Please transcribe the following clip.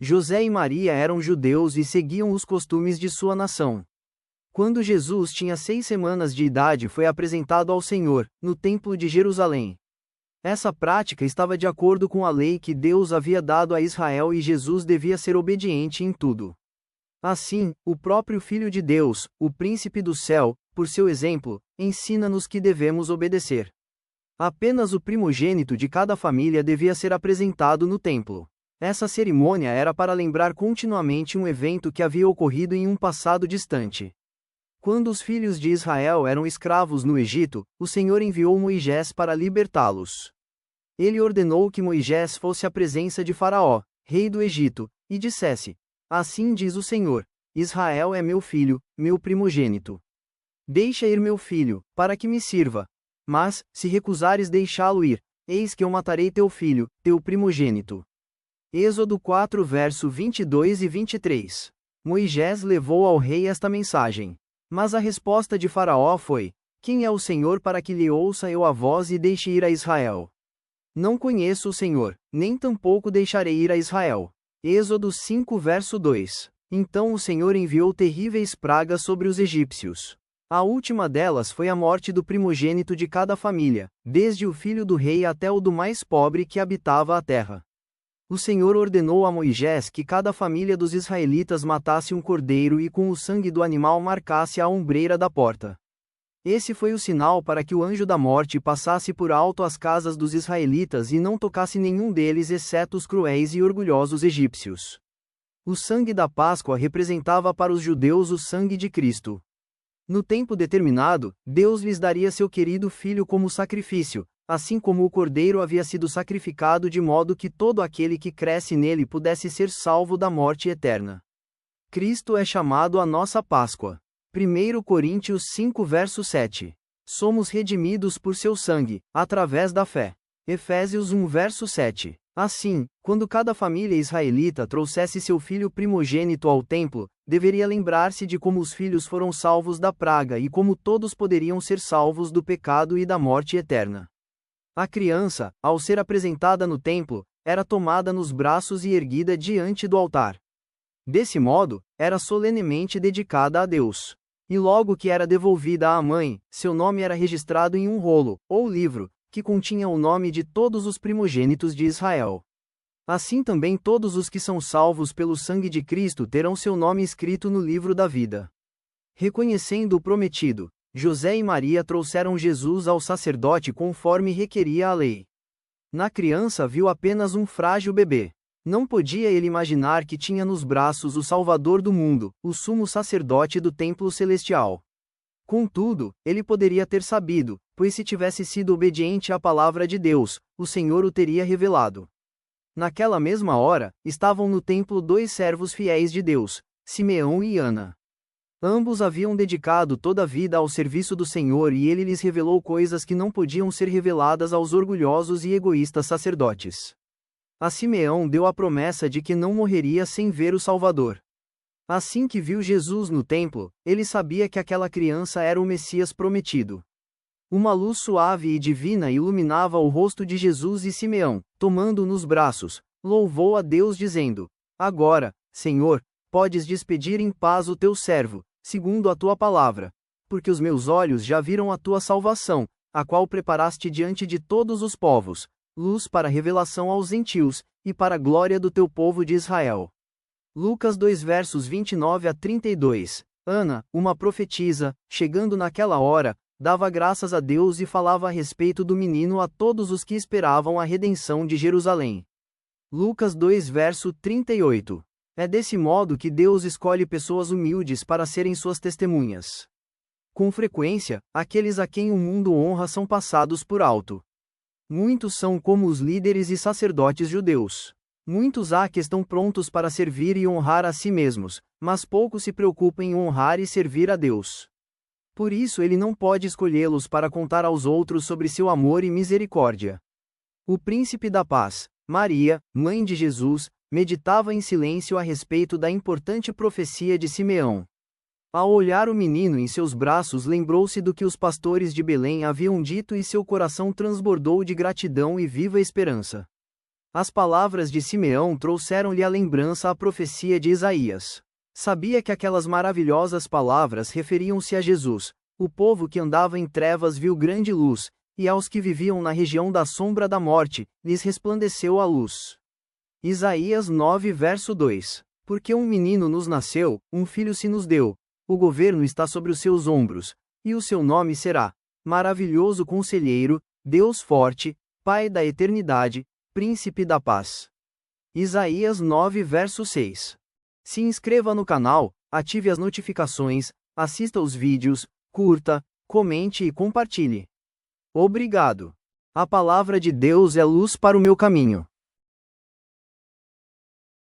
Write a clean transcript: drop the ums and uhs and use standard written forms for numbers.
José e Maria eram judeus e seguiam os costumes de sua nação. Quando Jesus tinha 6 semanas de idade, foi apresentado ao Senhor, no Templo de Jerusalém. Essa prática estava de acordo com a lei que Deus havia dado a Israel e Jesus devia ser obediente em tudo. Assim, o próprio Filho de Deus, o Príncipe do Céu, por seu exemplo, ensina-nos que devemos obedecer. Apenas o primogênito de cada família devia ser apresentado no templo. Essa cerimônia era para lembrar continuamente um evento que havia ocorrido em um passado distante. Quando os filhos de Israel eram escravos no Egito, o Senhor enviou Moisés para libertá-los. Ele ordenou que Moisés fosse à presença de Faraó, rei do Egito, e dissesse: Assim diz o Senhor: Israel é meu filho, meu primogênito. Deixa ir meu filho, para que me sirva. Mas, se recusares deixá-lo ir, eis que eu matarei teu filho, teu primogênito. Êxodo 4 verso 22 e 23. Moisés levou ao rei esta mensagem. Mas a resposta de Faraó foi: Quem é o Senhor para que lhe ouça eu a voz e deixe ir a Israel? Não conheço o Senhor, nem tampouco deixarei ir a Israel. Êxodo 5 verso 2. Então o Senhor enviou terríveis pragas sobre os egípcios. A última delas foi a morte do primogênito de cada família, desde o filho do rei até o do mais pobre que habitava a terra. O Senhor ordenou a Moisés que cada família dos israelitas matasse um cordeiro e com o sangue do animal marcasse a ombreira da porta. Esse foi o sinal para que o anjo da morte passasse por alto as casas dos israelitas e não tocasse nenhum deles exceto os cruéis e orgulhosos egípcios. O sangue da Páscoa representava para os judeus o sangue de Cristo. No tempo determinado, Deus lhes daria seu querido filho como sacrifício, assim como o cordeiro havia sido sacrificado de modo que todo aquele que cresce nele pudesse ser salvo da morte eterna. Cristo é chamado a nossa Páscoa. 1 Coríntios 5 verso 7. Somos redimidos por seu sangue, através da fé. Efésios 1 verso 7. Assim, quando cada família israelita trouxesse seu filho primogênito ao templo, deveria lembrar-se de como os filhos foram salvos da praga e como todos poderiam ser salvos do pecado e da morte eterna. A criança, ao ser apresentada no templo, era tomada nos braços e erguida diante do altar. Desse modo, era solenemente dedicada a Deus. E logo que era devolvida à mãe, seu nome era registrado em um rolo, ou livro, que continha o nome de todos os primogênitos de Israel. Assim também todos os que são salvos pelo sangue de Cristo terão seu nome escrito no livro da vida. Reconhecendo o prometido, José e Maria trouxeram Jesus ao sacerdote conforme requeria a lei. Na criança viu apenas um frágil bebê. Não podia ele imaginar que tinha nos braços o Salvador do mundo, o sumo sacerdote do templo celestial. Contudo, ele poderia ter sabido, pois se tivesse sido obediente à palavra de Deus, o Senhor o teria revelado. Naquela mesma hora, estavam no templo 2 servos fiéis de Deus, Simeão e Ana. Ambos haviam dedicado toda a vida ao serviço do Senhor e ele lhes revelou coisas que não podiam ser reveladas aos orgulhosos e egoístas sacerdotes. A Simeão deu a promessa de que não morreria sem ver o Salvador. Assim que viu Jesus no templo, ele sabia que aquela criança era o Messias prometido. Uma luz suave e divina iluminava o rosto de Jesus e Simeão, tomando-o nos braços, louvou a Deus dizendo: Agora, Senhor, podes despedir em paz o teu servo, segundo a tua palavra, porque os meus olhos já viram a tua salvação, a qual preparaste diante de todos os povos, luz para revelação aos gentios, e para a glória do teu povo de Israel. Lucas 2 versos 29 a 32. Ana, uma profetisa, chegando naquela hora, dava graças a Deus e falava a respeito do menino a todos os que esperavam a redenção de Jerusalém. Lucas 2 verso 38. É desse modo que Deus escolhe pessoas humildes para serem suas testemunhas. Com frequência, aqueles a quem o mundo honra são passados por alto. Muitos são como os líderes e sacerdotes judeus. Muitos há que estão prontos para servir e honrar a si mesmos, mas poucos se preocupam em honrar e servir a Deus. Por isso ele não pode escolhê-los para contar aos outros sobre seu amor e misericórdia. O príncipe da paz, Maria, mãe de Jesus, meditava em silêncio a respeito da importante profecia de Simeão. Ao olhar o menino em seus braços, lembrou-se do que os pastores de Belém haviam dito e seu coração transbordou de gratidão e viva esperança. As palavras de Simeão trouxeram-lhe à lembrança a profecia de Isaías. Sabia que aquelas maravilhosas palavras referiam-se a Jesus. O povo que andava em trevas viu grande luz, e aos que viviam na região da sombra da morte, lhes resplandeceu a luz. Isaías 9 verso 2. Porque um menino nos nasceu, um filho se nos deu, o governo está sobre os seus ombros, e o seu nome será Maravilhoso Conselheiro, Deus Forte, Pai da Eternidade, Príncipe da Paz. Isaías 9 verso 6. Se inscreva no canal, ative as notificações, assista os vídeos, curta, comente e compartilhe. Obrigado. A palavra de Deus é luz para o meu caminho.